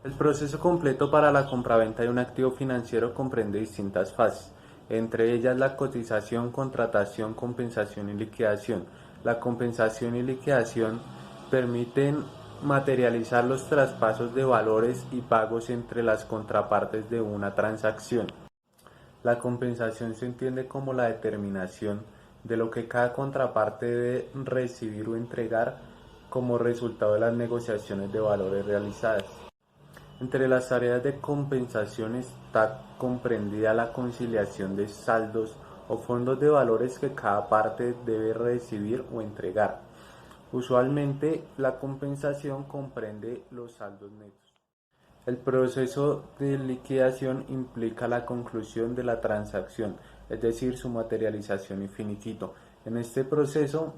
El proceso completo para la compraventa de un activo financiero comprende distintas fases, entre ellas la cotización, contratación, compensación y liquidación. La compensación y liquidación permiten materializar los traspasos de valores y pagos entre las contrapartes de una transacción. La compensación se entiende como la determinación de lo que cada contraparte debe recibir o entregar como resultado de las negociaciones de valores realizadas. Entre las tareas de compensación está comprendida la conciliación de saldos o fondos de valores que cada parte debe recibir o entregar. Usualmente, la compensación comprende los saldos netos. El proceso de liquidación implica la conclusión de la transacción, es decir, su materialización y finiquito. En este proceso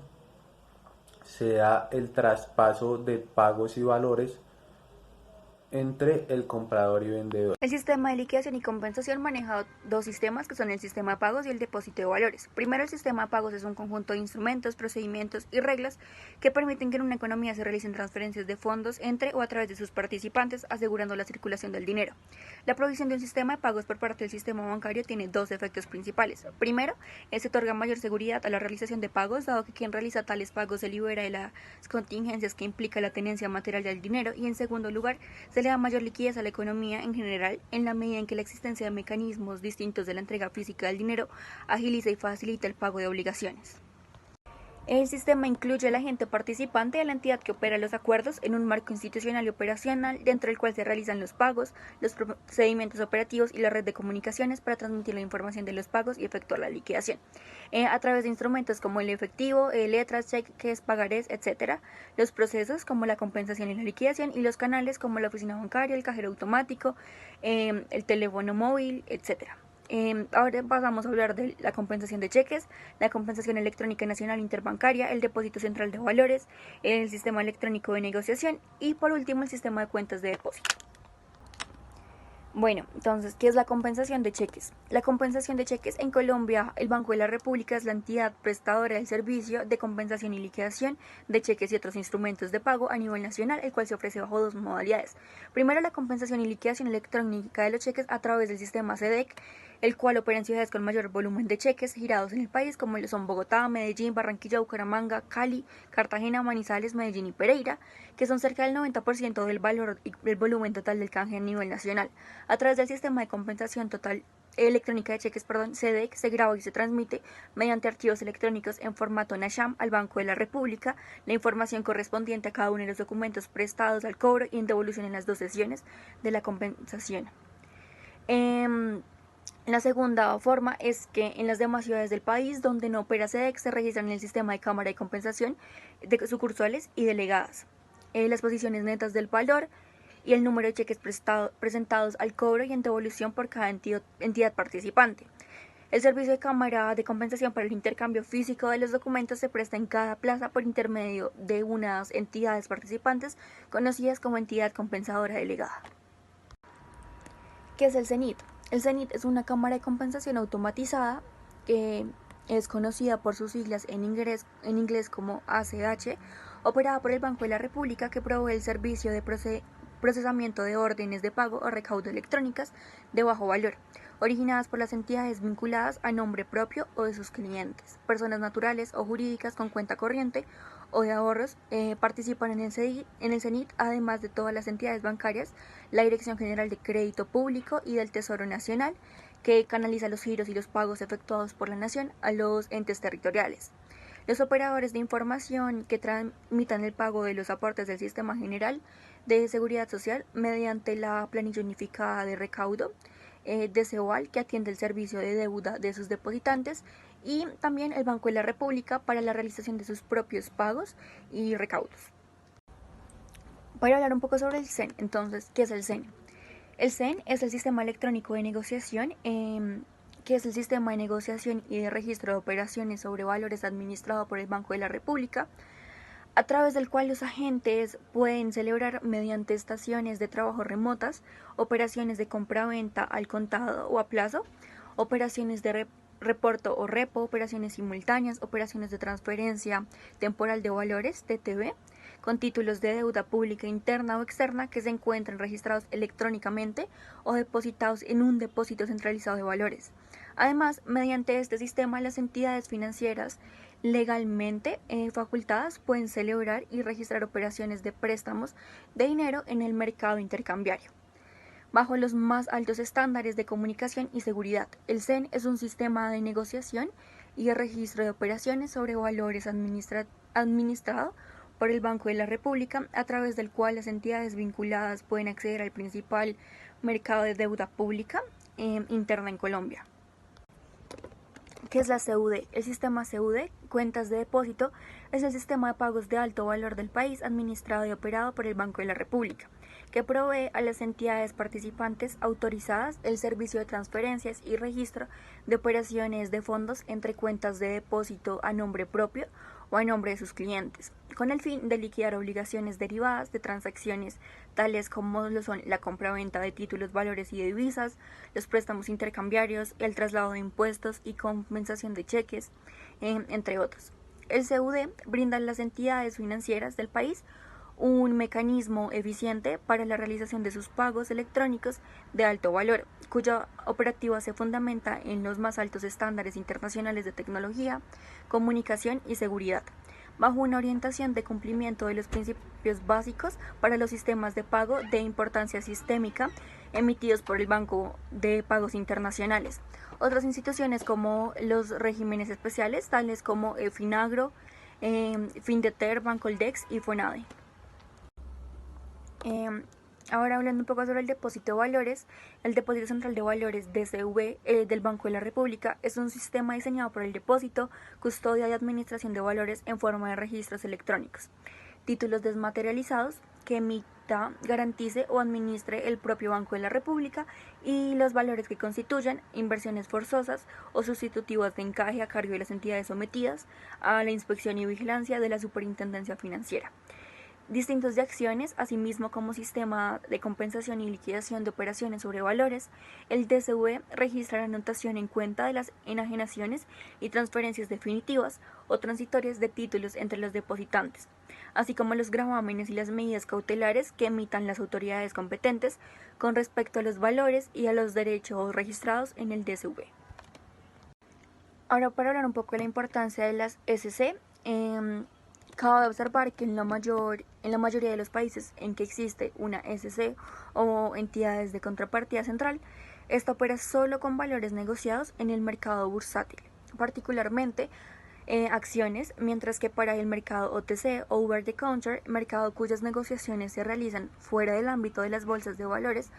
se da el traspaso de pagos y valores entre el comprador y vendedor. El sistema de liquidación y compensación maneja dos sistemas que son el sistema de pagos y el depósito de valores. Primero, el sistema de pagos es un conjunto de instrumentos, procedimientos y reglas que permiten que en una economía se realicen transferencias de fondos entre o a través de sus participantes, asegurando la circulación del dinero. La provisión de un sistema de pagos por parte del sistema bancario tiene dos efectos principales. Primero, se otorga mayor seguridad a la realización de pagos, dado que quien realiza tales pagos se libera de las contingencias que implica la tenencia material del dinero, y en segundo lugar, se le da mayor liquidez a la economía en general, en la medida en que la existencia de mecanismos distintos de la entrega física del dinero agiliza y facilita el pago de obligaciones. El sistema incluye al agente participante de la entidad que opera los acuerdos en un marco institucional y operacional dentro del cual se realizan los pagos, los procedimientos operativos y la red de comunicaciones para transmitir la información de los pagos y efectuar la liquidación. A través de instrumentos como el efectivo, letras, cheques, pagarés, etc. Los procesos como la compensación y la liquidación, y los canales como la oficina bancaria, el cajero automático, el teléfono móvil, etc. Ahora pasamos a hablar de la compensación de cheques, la compensación electrónica nacional interbancaria, el depósito central de valores, el sistema electrónico de negociación y por último el sistema de cuentas de depósito. Bueno, entonces, ¿qué es la compensación de cheques? La compensación de cheques en Colombia, el Banco de la República es la entidad prestadora del servicio de compensación y liquidación de cheques y otros instrumentos de pago a nivel nacional, el cual se ofrece bajo dos modalidades. Primero, la compensación y liquidación electrónica de los cheques a través del sistema SEDEC, el cual opera en ciudades con mayor volumen de cheques girados en el país, como lo son Bogotá, Medellín, Barranquilla, Bucaramanga, Cali, Cartagena, Manizales, Medellín y Pereira, que son cerca del 90% del valor y el volumen total del canje a nivel nacional. A través del sistema de compensación total electrónica de cheques, SEDEC, se graba y se transmite mediante archivos electrónicos en formato NASHAM al Banco de la República la información correspondiente a cada uno de los documentos prestados al cobro y en devolución en las dos sesiones de la compensación. La segunda forma es que en las demás ciudades del país donde no opera SEDEC se registran en el sistema de cámara de compensación de sucursales y delegadas. Las posiciones netas del valor y el número de cheques presentados al cobro y en devolución por cada entidad participante. El servicio de cámara de compensación para el intercambio físico de los documentos se presta en cada plaza por intermedio de unas entidades participantes conocidas como entidad compensadora delegada. ¿Qué es el CENIT? El CENIT es una cámara de compensación automatizada que es conocida por sus siglas en inglés como ACH, operada por el Banco de la República, que provee el servicio de procesamiento de órdenes de pago o recaudo electrónicas de bajo valor, originadas por las entidades vinculadas a nombre propio o de sus clientes. Personas naturales o jurídicas con cuenta corriente o de ahorros participan en el CENIT, además de todas las entidades bancarias, la Dirección General de Crédito Público y del Tesoro Nacional, que canaliza los giros y los pagos efectuados por la Nación a los entes territoriales. Los operadores de información que tramitan el pago de los aportes del Sistema General de Seguridad Social mediante la planilla unificada de recaudo de CEOAL, que atiende el servicio de deuda de sus depositantes, y también el Banco de la República para la realización de sus propios pagos y recaudos. Para hablar un poco sobre el CEN, entonces, ¿qué es el CEN? El CEN es el Sistema Electrónico de Negociación, que es el sistema de negociación y de registro de operaciones sobre valores administrado por el Banco de la República, a través del cual los agentes pueden celebrar mediante estaciones de trabajo remotas, operaciones de compra-venta al contado o a plazo, operaciones de reporto o repo, operaciones simultáneas, operaciones de transferencia temporal de valores, TTV, con títulos de deuda pública interna o externa que se encuentren registrados electrónicamente o depositados en un depósito centralizado de valores. Además, mediante este sistema, las entidades financieras legalmente facultadas pueden celebrar y registrar operaciones de préstamos de dinero en el mercado intercambiario bajo los más altos estándares de comunicación y seguridad. El CEN es un sistema de negociación y de registro de operaciones sobre valores administrado por el Banco de la República, a través del cual las entidades vinculadas pueden acceder al principal mercado de deuda pública interna en Colombia. ¿Qué es la CUD? El sistema CUD, cuentas de depósito, es el sistema de pagos de alto valor del país administrado y operado por el Banco de la República, que provee a las entidades participantes autorizadas el servicio de transferencias y registro de operaciones de fondos entre cuentas de depósito a nombre propio o a nombre de sus clientes, con el fin de liquidar obligaciones derivadas de transacciones tales como lo son la compra-venta de títulos, valores y divisas, los préstamos intercambiarios, el traslado de impuestos y compensación de cheques, entre otros. El CUD brinda a las entidades financieras del país un mecanismo eficiente para la realización de sus pagos electrónicos de alto valor, cuya operativa se fundamenta en los más altos estándares internacionales de tecnología, comunicación y seguridad, bajo una orientación de cumplimiento de los principios básicos para los sistemas de pago de importancia sistémica emitidos por el Banco de Pagos Internacionales. Otras instituciones como los regímenes especiales, tales como Finagro, Findeter, Bancoldex y Fonade. Ahora hablando un poco sobre el depósito de valores, el Depósito Central de Valores DCV del Banco de la República es un sistema diseñado para el depósito, custodia y administración de valores en forma de registros electrónicos, títulos desmaterializados que emita, garantice o administre el propio Banco de la República, y los valores que constituyan inversiones forzosas o sustitutivas de encaje a cargo de las entidades sometidas a la inspección y vigilancia de la Superintendencia Financiera. Distintos de acciones, asimismo como sistema de compensación y liquidación de operaciones sobre valores, el DCV registra la anotación en cuenta de las enajenaciones y transferencias definitivas o transitorias de títulos entre los depositantes, así como los gravámenes y las medidas cautelares que emitan las autoridades competentes con respecto a los valores y a los derechos registrados en el DCV. Ahora, para hablar un poco de la importancia de las SC, cabe observar que en la mayoría de los países en que existe una SC o entidades de contrapartida central, esta opera solo con valores negociados en el mercado bursátil, particularmente acciones, mientras que para el mercado OTC o over the counter, mercado cuyas negociaciones se realizan fuera del ámbito de las bolsas de valores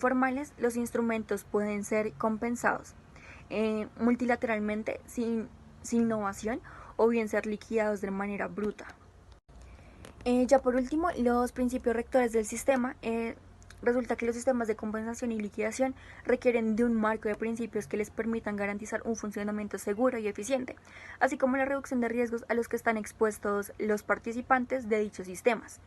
formales, los instrumentos pueden ser compensados multilateralmente sin innovación, o bien ser liquidados de manera bruta. Ya por último, los principios rectores del sistema. Resulta que los sistemas de compensación y liquidación requieren de un marco de principios que les permitan garantizar un funcionamiento seguro y eficiente, así como la reducción de riesgos a los que están expuestos los participantes de dichos sistemas.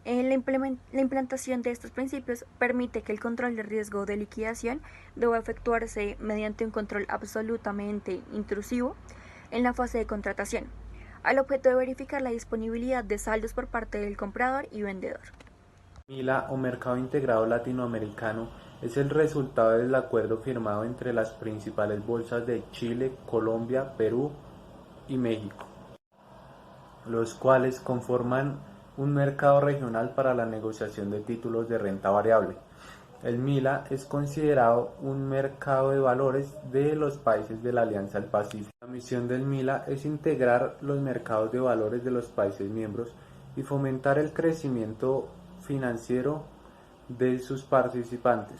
La implantación de estos principios permite que el control de riesgo de liquidación deba efectuarse mediante un control absolutamente intrusivo en la fase de contratación, al objeto de verificar la disponibilidad de saldos por parte del comprador y vendedor. MILA o Mercado Integrado Latinoamericano es el resultado del acuerdo firmado entre las principales bolsas de Chile, Colombia, Perú y México, los cuales conforman un mercado regional para la negociación de títulos de renta variable. El MILA es considerado un mercado de valores de los países de la Alianza del Pacífico. La misión del MILA es integrar los mercados de valores de los países miembros y fomentar el crecimiento financiero de sus participantes,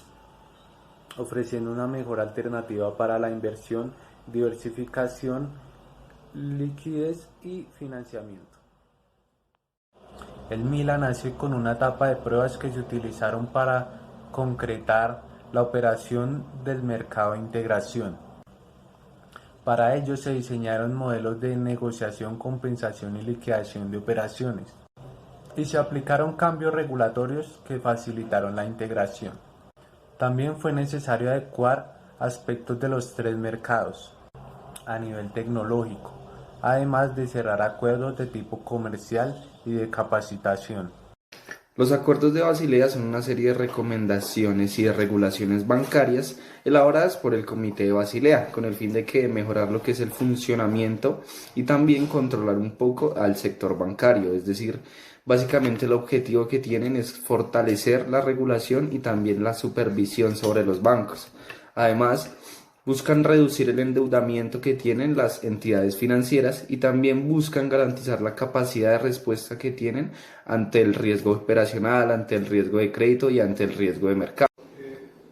ofreciendo una mejor alternativa para la inversión, diversificación, liquidez y financiamiento. El MILA nació con una etapa de pruebas que se utilizaron para concretar la operación del mercado de integración. Para ello se diseñaron modelos de negociación, compensación y liquidación de operaciones, y se aplicaron cambios regulatorios que facilitaron la integración. También fue necesario adecuar aspectos de los tres mercados a nivel tecnológico, además de cerrar acuerdos de tipo comercial y de capacitación. Los acuerdos de Basilea son una serie de recomendaciones y de regulaciones bancarias elaboradas por el Comité de Basilea con el fin de mejorar lo que es el funcionamiento y también controlar un poco al sector bancario, es decir, básicamente el objetivo que tienen es fortalecer la regulación y también la supervisión sobre los bancos. Además, buscan reducir el endeudamiento que tienen las entidades financieras y también buscan garantizar la capacidad de respuesta que tienen ante el riesgo operacional, ante el riesgo de crédito y ante el riesgo de mercado.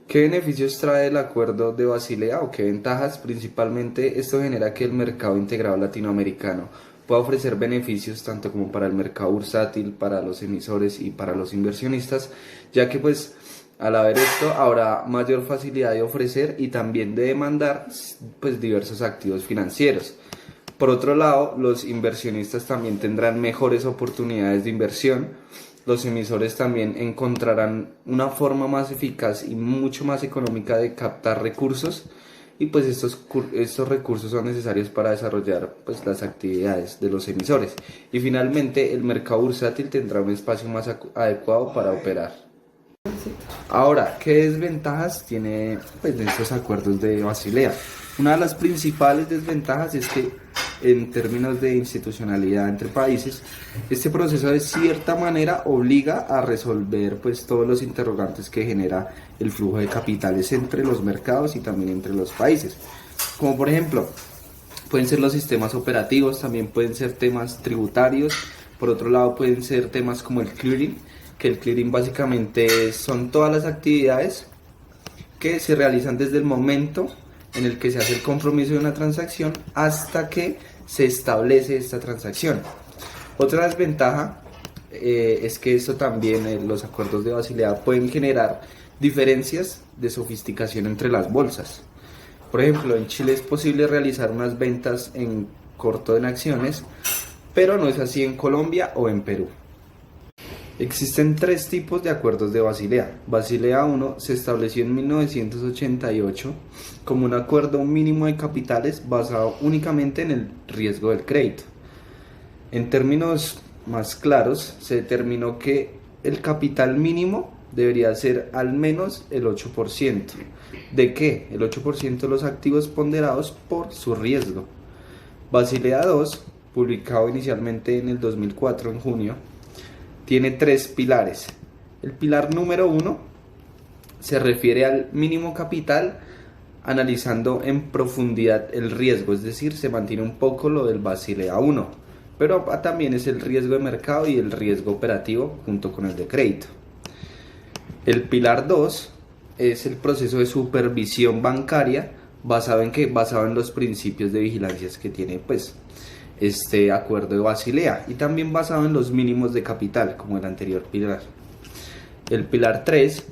¿Qué beneficios trae el acuerdo de Basilea o qué ventajas? Principalmente esto genera que el mercado integrado latinoamericano pueda ofrecer beneficios tanto como para el mercado bursátil, para los emisores y para los inversionistas, ya que al haber esto habrá mayor facilidad de ofrecer y también de demandar diversos activos financieros. Por otro lado, los inversionistas también tendrán mejores oportunidades de inversión, los emisores también encontrarán una forma más eficaz y mucho más económica de captar recursos y estos recursos son necesarios para desarrollar las actividades de los emisores. Y finalmente el mercado bursátil tendrá un espacio más adecuado para operar. Ahora, ¿qué desventajas tiene de estos acuerdos de Basilea? Una de las principales desventajas es que en términos de institucionalidad entre países, este proceso de cierta manera obliga a resolver todos los interrogantes que genera el flujo de capitales entre los mercados y también entre los países. Como por ejemplo, pueden ser los sistemas operativos, también pueden ser temas tributarios, por otro lado pueden ser temas como el clearing, que el clearing básicamente son todas las actividades que se realizan desde el momento en el que se hace el compromiso de una transacción hasta que se establece esta transacción. Otra desventaja es que esto también, los acuerdos de Basilea pueden generar diferencias de sofisticación entre las bolsas. Por ejemplo, en Chile es posible realizar unas ventas en corto en acciones, pero no es así en Colombia o en Perú. Existen tres tipos de acuerdos de Basilea. Basilea I se estableció en 1988 como un acuerdo mínimo de capitales basado únicamente en el riesgo del crédito. En términos más claros, se determinó que el capital mínimo debería ser al menos el 8%. ¿De qué? El 8% de los activos ponderados por su riesgo. Basilea II, publicado inicialmente en el 2004, en junio, tiene tres pilares. El pilar número 1 se refiere al mínimo capital, analizando en profundidad el riesgo, es decir, se mantiene un poco lo del Basilea I, pero también es el riesgo de mercado y el riesgo operativo junto con el de crédito. El pilar 2 es el proceso de supervisión bancaria, basado en los principios de vigilancia que tiene este acuerdo de Basilea y también basado en los mínimos de capital como el anterior pilar. El pilar 3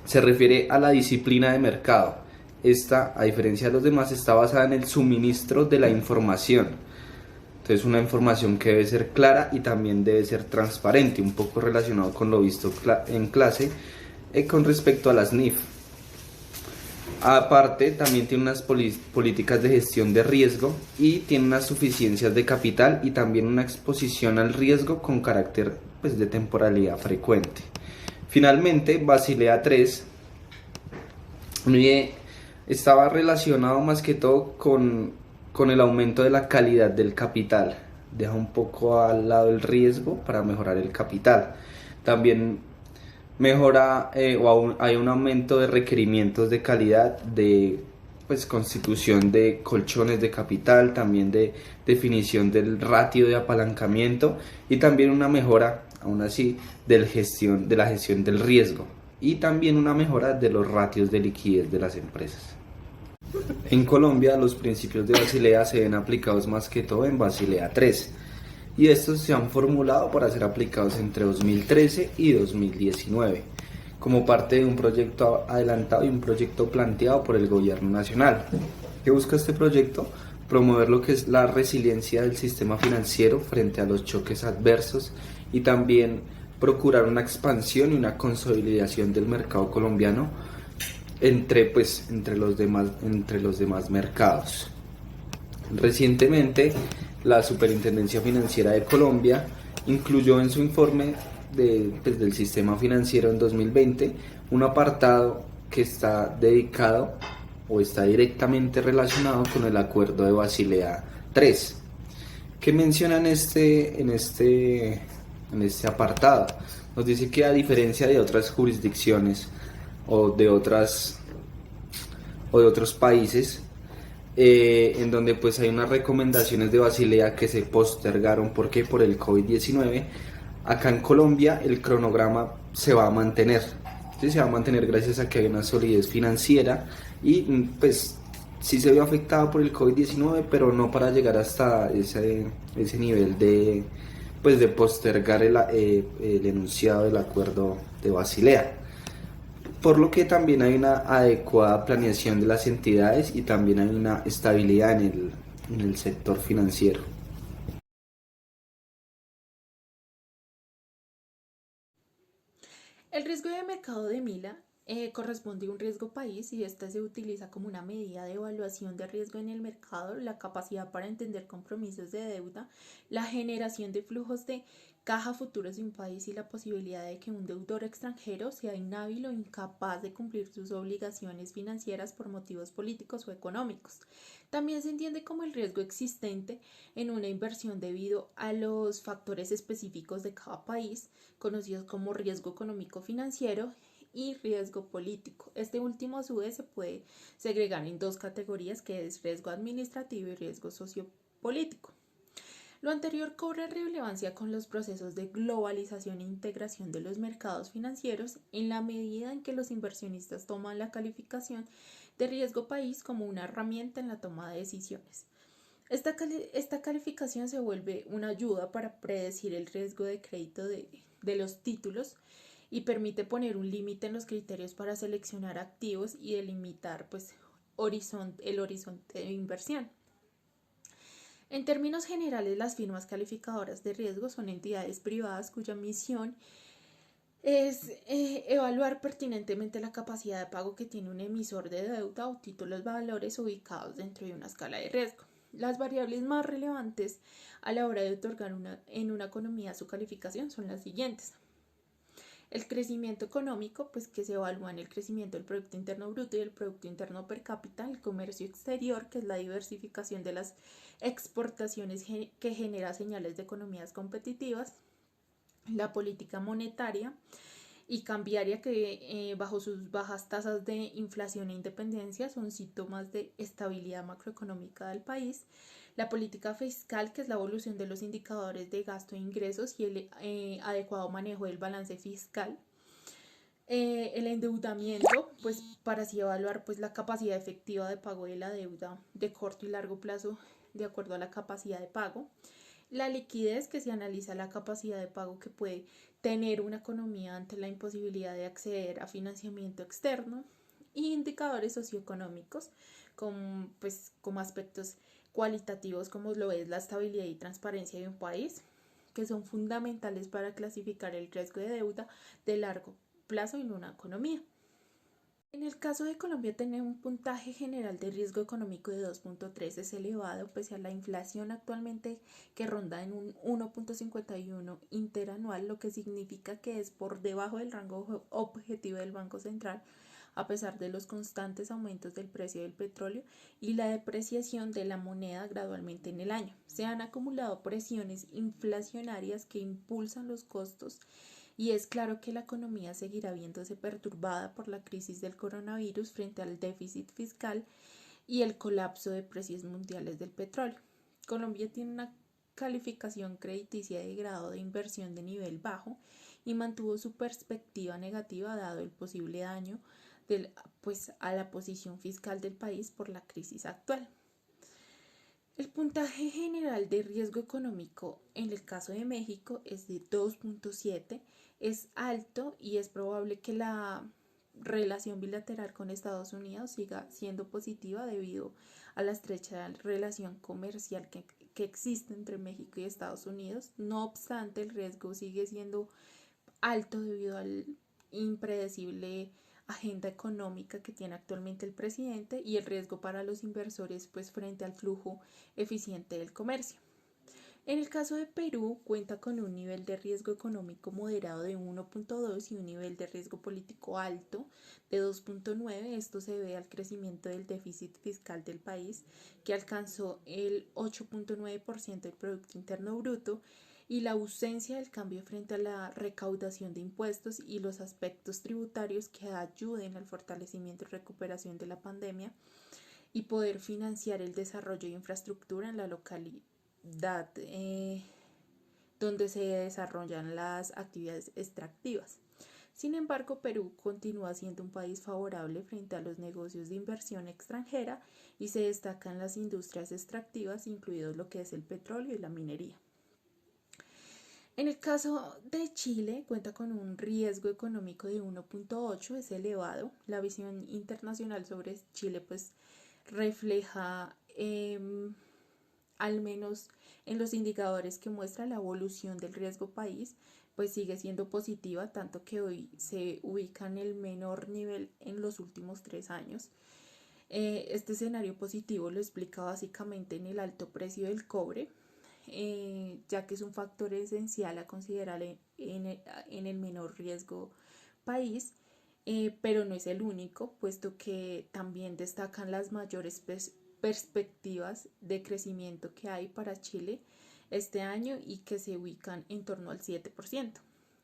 se refiere a la disciplina de mercado. Esta, a diferencia de los demás, está basada en el suministro de la información. Entonces, una información que debe ser clara y también debe ser transparente, un poco relacionado con lo visto en clase con respecto a las NIF. Aparte, también tiene unas políticas de gestión de riesgo y tiene unas suficiencias de capital y también una exposición al riesgo con carácter de temporalidad frecuente. Finalmente, Basilea III estaba relacionado más que todo con el aumento de la calidad del capital. Deja un poco al lado el riesgo para mejorar el capital. También mejora hay un aumento de requerimientos de calidad, de constitución de colchones de capital, también de definición del ratio de apalancamiento y también una mejora, aún así, de la gestión del riesgo y también una mejora de los ratios de liquidez de las empresas. En Colombia, los principios de Basilea se ven aplicados más que todo en Basilea III. Y estos se han formulado para ser aplicados entre 2013 y 2019, como parte de un proyecto adelantado y un proyecto planteado por el gobierno nacional. ¿Qué busca este proyecto? Promover lo que es la resiliencia del sistema financiero frente a los choques adversos y también procurar una expansión y una consolidación del mercado colombiano entre los demás mercados. Recientemente, la Superintendencia Financiera de Colombia incluyó en su informe del sistema financiero en 2020 un apartado que está dedicado o está directamente relacionado con el Acuerdo de Basilea III, que menciona en este apartado. Nos dice que a diferencia de otras jurisdicciones o de otros países, en donde pues hay unas recomendaciones de Basilea que se postergaron porque por el COVID-19, acá en Colombia el cronograma se va a mantener. Sí, se va a mantener gracias a que hay una solidez financiera y pues sí se vio afectado por el COVID-19, pero no para llegar hasta ese nivel de postergar el enunciado del acuerdo de Basilea. Por lo que también hay una adecuada planeación de las entidades y también hay una estabilidad en el sector financiero. El riesgo de mercado de Mila corresponde a un riesgo país y esta se utiliza como una medida de evaluación de riesgo en el mercado, la capacidad para entender compromisos de deuda, la generación de flujos de caja futuros de un país y la posibilidad de que un deudor extranjero sea inhábil o incapaz de cumplir sus obligaciones financieras por motivos políticos o económicos. También se entiende como el riesgo existente en una inversión debido a los factores específicos de cada país, conocidos como riesgo económico financiero y riesgo político. Este último a su vez se puede segregar en dos categorías, que es riesgo administrativo y riesgo sociopolítico. Lo anterior cobra relevancia con los procesos de globalización e integración de los mercados financieros en la medida en que los inversionistas toman la calificación de riesgo país como una herramienta en la toma de decisiones. Esta calificación se vuelve una ayuda para predecir el riesgo de crédito de los títulos y permite poner un límite en los criterios para seleccionar activos y delimitar el horizonte de inversión. En términos generales, las firmas calificadoras de riesgo son entidades privadas cuya misión es evaluar pertinentemente la capacidad de pago que tiene un emisor de deuda o títulos valores ubicados dentro de una escala de riesgo. Las variables más relevantes a la hora de otorgar en una economía su calificación son las siguientes. El crecimiento económico, pues que se evalúa en el crecimiento del Producto Interno Bruto y el Producto Interno Per Cápita, el comercio exterior, que es la diversificación de las exportaciones que genera señales de economías competitivas, la política monetaria y cambiaria que bajo sus bajas tasas de inflación e independencia son síntomas de estabilidad macroeconómica del país, la política fiscal, que es la evolución de los indicadores de gasto e ingresos y el adecuado manejo del balance fiscal, el endeudamiento, pues para así evaluar pues la capacidad efectiva de pago de la deuda de corto y largo plazo de acuerdo a la capacidad de pago, la liquidez, que se analiza la capacidad de pago que puede tener una economía ante la imposibilidad de acceder a financiamiento externo, y indicadores socioeconómicos como aspectos cualitativos como lo es la estabilidad y transparencia de un país, que son fundamentales para clasificar el riesgo de deuda de largo plazo en una economía. En el caso de Colombia, tiene un puntaje general de riesgo económico de 2.3, es elevado pese a la inflación actualmente que ronda en un 1.51 interanual, lo que significa que es por debajo del rango objetivo del Banco Central, a pesar de los constantes aumentos del precio del petróleo y la depreciación de la moneda gradualmente en el año. Se han acumulado presiones inflacionarias que impulsan los costos y es claro que la economía seguirá viéndose perturbada por la crisis del coronavirus frente al déficit fiscal y el colapso de precios mundiales del petróleo. Colombia tiene una calificación crediticia de grado de inversión de nivel bajo y mantuvo su perspectiva negativa dado el posible daño a la posición fiscal del país por la crisis actual. El puntaje general de riesgo económico en el caso de México es de 2.7, es alto y es probable que la relación bilateral con Estados Unidos siga siendo positiva debido a la estrecha relación comercial que existe entre México y Estados Unidos. No obstante, el riesgo sigue siendo alto debido al impredecible agenda económica que tiene actualmente el presidente y el riesgo para los inversores pues frente al flujo eficiente del comercio. En el caso de Perú, cuenta con un nivel de riesgo económico moderado de 1.2 y un nivel de riesgo político alto de 2.9. Esto se debe al crecimiento del déficit fiscal del país, que alcanzó el 8.9% del Producto Interno Bruto, y la ausencia del cambio frente a la recaudación de impuestos y los aspectos tributarios que ayuden al fortalecimiento y recuperación de la pandemia y poder financiar el desarrollo de infraestructura en la localidad donde se desarrollan las actividades extractivas. Sin embargo, Perú continúa siendo un país favorable frente a los negocios de inversión extranjera y se destacan las industrias extractivas, incluidos lo que es el petróleo y la minería. En el caso de Chile, cuenta con un riesgo económico de 1.8, es elevado. La visión internacional sobre Chile pues refleja al menos en los indicadores que muestra la evolución del riesgo país, pues sigue siendo positiva, tanto que hoy se ubica en el menor nivel en los últimos 3 años. Este escenario positivo lo explica básicamente en el alto precio del cobre, ya que es un factor esencial a considerar en el menor riesgo país, pero no es el único, puesto que también destacan las mayores perspectivas de crecimiento que hay para Chile este año y que se ubican en torno al 7%.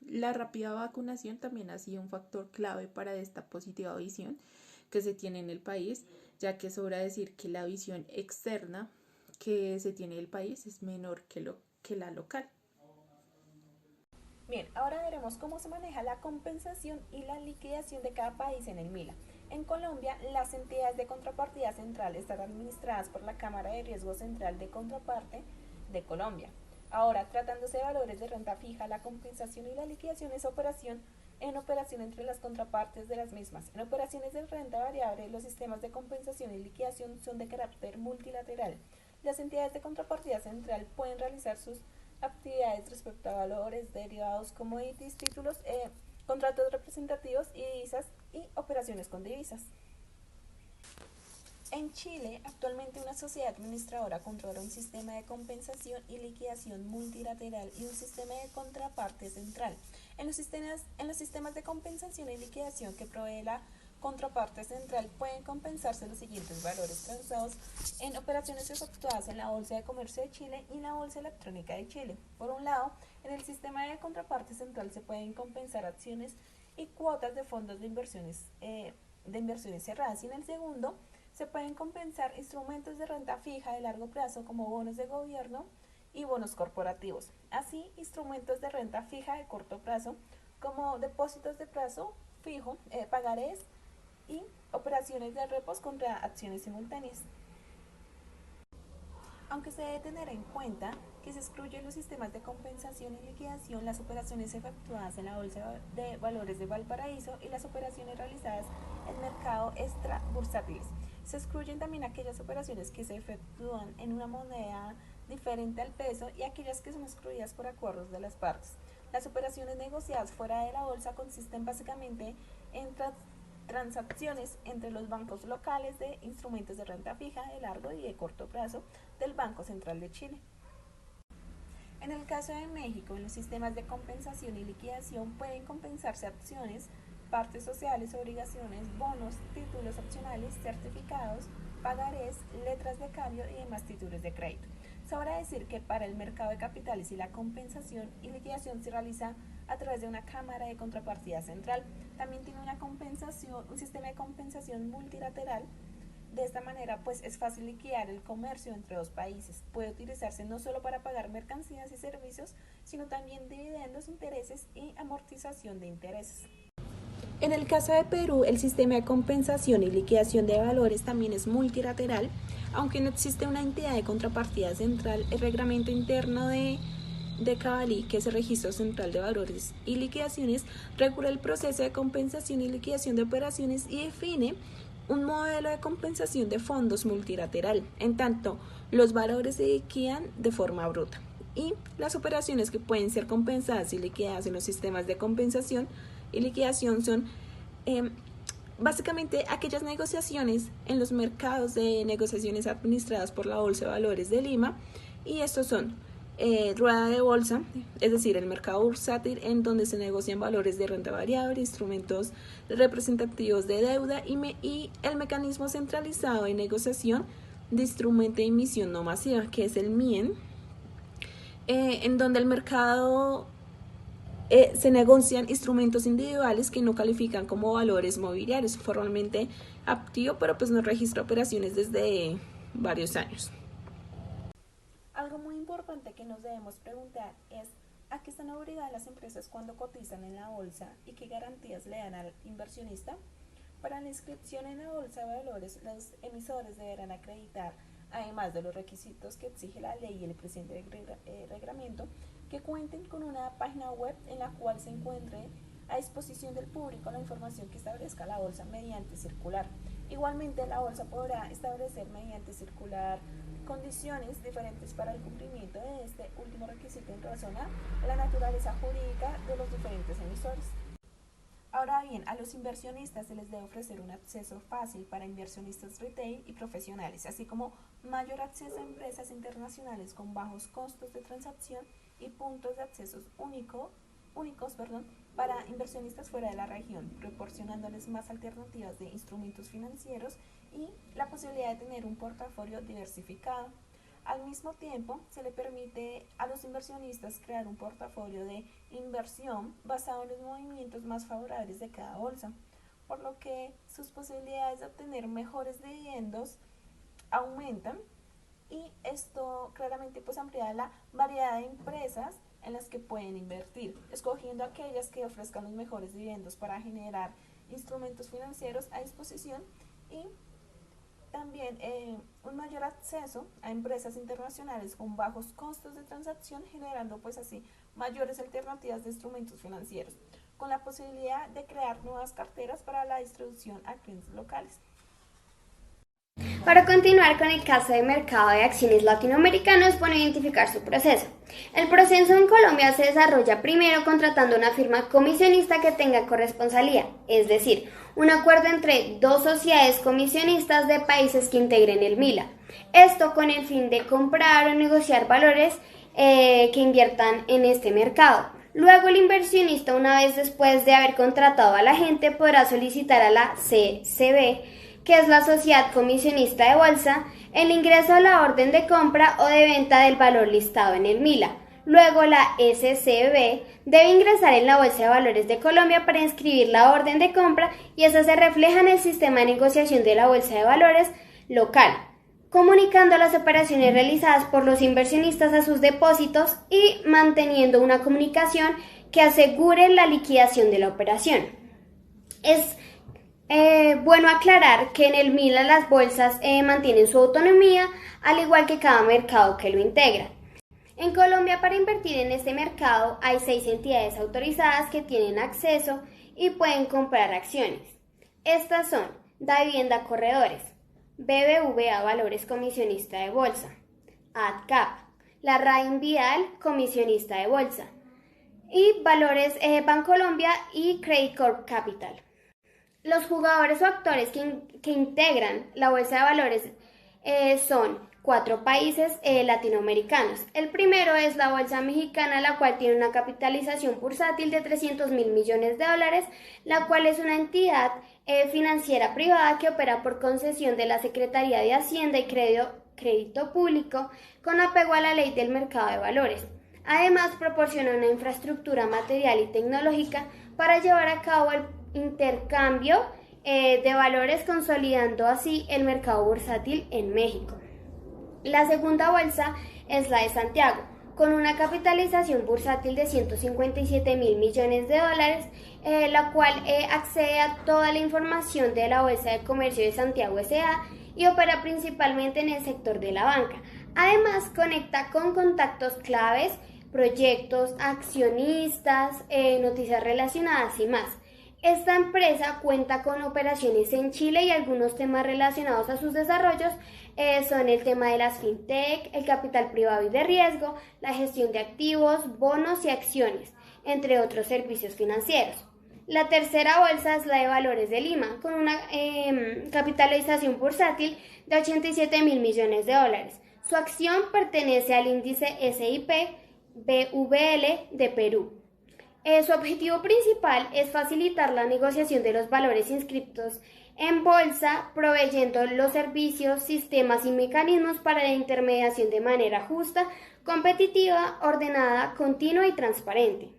La rápida vacunación también ha sido un factor clave para esta positiva visión que se tiene en el país, ya que sobra decir que la visión externa que se tiene del país es menor que la local. Bien, ahora veremos cómo se maneja la compensación y la liquidación de cada país en el MILA. En Colombia, las entidades de contrapartida central están administradas por la Cámara de Riesgo Central de Contraparte de Colombia. Ahora, tratándose de valores de renta fija, la compensación y la liquidación es operación entre las contrapartes de las mismas. En operaciones de renta variable, los sistemas de compensación y liquidación son de carácter multilateral. Las entidades de contrapartida central pueden realizar sus actividades respecto a valores, derivados, commodities, títulos, contratos representativos y divisas y operaciones con divisas. En Chile, actualmente una sociedad administradora controla un sistema de compensación y liquidación multilateral y un sistema de contraparte central. En los sistemas de compensación y liquidación que provee la contraparte central pueden compensarse los siguientes valores transados en operaciones efectuadas en la Bolsa de Comercio de Chile y la Bolsa Electrónica de Chile. Por un lado, en el sistema de contraparte central se pueden compensar acciones y cuotas de fondos de inversiones cerradas, y en el segundo se pueden compensar instrumentos de renta fija de largo plazo como bonos de gobierno y bonos corporativos, así instrumentos de renta fija de corto plazo como depósitos de plazo fijo, pagarés y operaciones de repos contra acciones simultáneas. Aunque se debe tener en cuenta que se excluyen los sistemas de compensación y liquidación, las operaciones efectuadas en la Bolsa de Valores de Valparaíso y las operaciones realizadas en mercado extrabursátiles. Se excluyen también aquellas operaciones que se efectúan en una moneda diferente al peso y aquellas que son excluidas por acuerdos de las partes. Las operaciones negociadas fuera de la bolsa consisten básicamente en transacciones entre los bancos locales de instrumentos de renta fija de largo y de corto plazo del Banco Central de Chile. En el caso de México, en los sistemas de compensación y liquidación pueden compensarse acciones, partes sociales, obligaciones, bonos, títulos opcionales, certificados, pagarés, letras de cambio y demás títulos de crédito. Sobra decir que para el mercado de capitales y la compensación y liquidación se realiza a través de una cámara de contrapartida central. También tiene un sistema de compensación multilateral. De esta manera, pues es fácil liquidar el comercio entre dos países. Puede utilizarse no solo para pagar mercancías y servicios, sino también dividendos, intereses y amortización de intereses. En el caso de Perú, el sistema de compensación y liquidación de valores también es multilateral, aunque no existe una entidad de contrapartida central. El reglamento interno de Cabalí, que es el Registro Central de Valores y Liquidaciones, regula el proceso de compensación y liquidación de operaciones y define un modelo de compensación de fondos multilateral, en tanto los valores se liquidan de forma bruta y las operaciones que pueden ser compensadas y liquidadas en los sistemas de compensación y liquidación son básicamente aquellas negociaciones en los mercados de negociaciones administradas por la Bolsa de Valores de Lima, y estos son rueda de bolsa, es decir, el mercado bursátil en donde se negocian valores de renta variable, instrumentos representativos de deuda y el mecanismo centralizado de negociación de instrumento de emisión no masiva, que es el MIEN, en donde el mercado se negocian instrumentos individuales que no califican como valores mobiliarios, formalmente activo, pero pues no registra operaciones desde varios años. Algo muy importante que nos debemos preguntar es ¿a qué están obligadas las empresas cuando cotizan en la bolsa y qué garantías le dan al inversionista? Para la inscripción en la bolsa de valores, los emisores deberán acreditar, además de los requisitos que exige la ley y el presente reglamento, que cuenten con una página web en la cual se encuentre a disposición del público la información que establezca la bolsa mediante circular. Igualmente, la bolsa podrá establecer mediante circular condiciones diferentes para el cumplimiento de este último requisito en razón a la naturaleza jurídica de los diferentes emisores. Ahora bien, a los inversionistas se les debe ofrecer un acceso fácil para inversionistas retail y profesionales, así como mayor acceso a empresas internacionales con bajos costos de transacción y puntos de acceso únicos para inversionistas fuera de la región, proporcionándoles más alternativas de instrumentos financieros y la posibilidad de tener un portafolio diversificado. Al mismo tiempo, se le permite a los inversionistas crear un portafolio de inversión basado en los movimientos más favorables de cada bolsa, por lo que sus posibilidades de obtener mejores dividendos aumentan, y esto claramente pues amplía la variedad de empresas en las que pueden invertir, escogiendo aquellas que ofrezcan los mejores dividendos para generar instrumentos financieros a disposición, y también un mayor acceso a empresas internacionales con bajos costos de transacción, generando pues así mayores alternativas de instrumentos financieros, con la posibilidad de crear nuevas carteras para la distribución a clientes locales. Para continuar con el caso de mercado de acciones latinoamericano, es bueno identificar su proceso. El proceso en Colombia se desarrolla primero contratando una firma comisionista que tenga corresponsalía, es decir, un acuerdo entre dos sociedades comisionistas de países que integren el MILA. Esto con el fin de comprar o negociar valores que inviertan en este mercado. Luego el inversionista, una vez después de haber contratado a la agente, podrá solicitar a la CCB, que es la Sociedad Comisionista de Bolsa, el ingreso a la orden de compra o de venta del valor listado en el MILA. Luego la SCB debe ingresar en la Bolsa de Valores de Colombia para inscribir la orden de compra, y esa se refleja en el sistema de negociación de la Bolsa de Valores local, comunicando las operaciones realizadas por los inversionistas a sus depósitos y manteniendo una comunicación que asegure la liquidación de la operación. Es bueno aclarar que en el MILA las bolsas mantienen su autonomía, al igual que cada mercado que lo integra. En Colombia, para invertir en este mercado hay 6 entidades autorizadas que tienen acceso y pueden comprar acciones. Estas son Davivienda Corredores, BBVA Valores Comisionista de Bolsa, AdCap, la RAIN Vidal Comisionista de Bolsa, y Valores Bancolombia y Credit Corp Capital. Los jugadores o actores que integran la Bolsa de Valores son 4 países latinoamericanos. El primero es la Bolsa Mexicana, la cual tiene una capitalización bursátil de $300 mil millones, la cual es una entidad financiera privada que opera por concesión de la Secretaría de Hacienda y Crédito Público con apego a la ley del mercado de valores. Además, proporciona una infraestructura material y tecnológica para llevar a cabo el intercambio de valores, consolidando así el mercado bursátil en México. La segunda bolsa es la de Santiago, con una capitalización bursátil de $157 mil millones, la cual accede a toda la información de la Bolsa de Comercio de Santiago S.A. y opera principalmente en el sector de la banca. Además, conecta con contactos claves, proyectos, accionistas, noticias relacionadas y más. Esta empresa cuenta con operaciones en Chile, y algunos temas relacionados a sus desarrollos son el tema de las fintech, el capital privado y de riesgo, la gestión de activos, bonos y acciones, entre otros servicios financieros. La tercera bolsa es la de Valores de Lima, con una capitalización bursátil de 87.000 millones de dólares. Su acción pertenece al índice S&P BVL de Perú. Su objetivo principal es facilitar la negociación de los valores inscritos en bolsa, proveyendo los servicios, sistemas y mecanismos para la intermediación de manera justa, competitiva, ordenada, continua y transparente.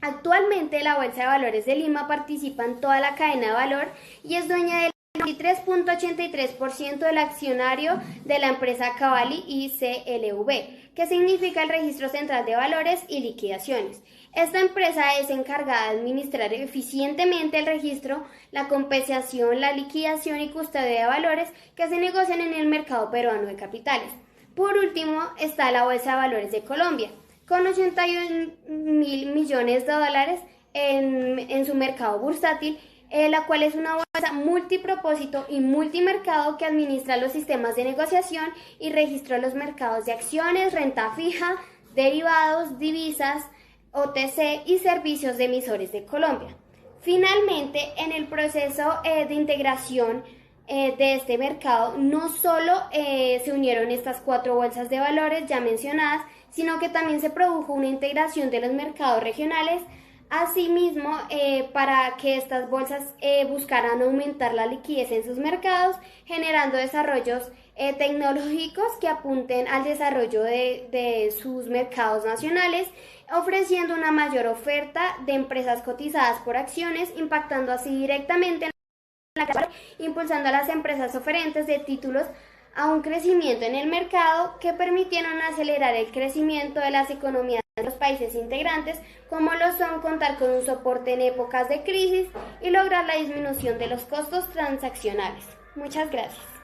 Actualmente, la Bolsa de Valores de Lima participa en toda la cadena de valor y es dueña del 23.83% del accionario de la empresa Cavalli y CLV, que significa el Registro Central de Valores y Liquidaciones. Esta empresa es encargada de administrar eficientemente el registro, la compensación, la liquidación y custodia de valores que se negocian en el mercado peruano de capitales. Por último, está la Bolsa de Valores de Colombia, con 81.000 millones de dólares en su mercado bursátil, la cual es una bolsa multipropósito y multimercado que administra los sistemas de negociación y registro de los mercados de acciones, renta fija, derivados, divisas, OTC y servicios de emisores de Colombia. Finalmente, en el proceso de integración de este mercado, no solo se unieron estas 4 bolsas de valores ya mencionadas, sino que también se produjo una integración de los mercados regionales. Asimismo, para que estas bolsas buscaran aumentar la liquidez en sus mercados, generando desarrollos tecnológicos que apunten al desarrollo de sus mercados nacionales, ofreciendo una mayor oferta de empresas cotizadas por acciones, impactando así directamente en la impulsando a las empresas oferentes de títulos a un crecimiento en el mercado que permitieron acelerar el crecimiento de las economías de los países integrantes, como lo son contar con un soporte en épocas de crisis y lograr la disminución de los costos transaccionales. Muchas gracias.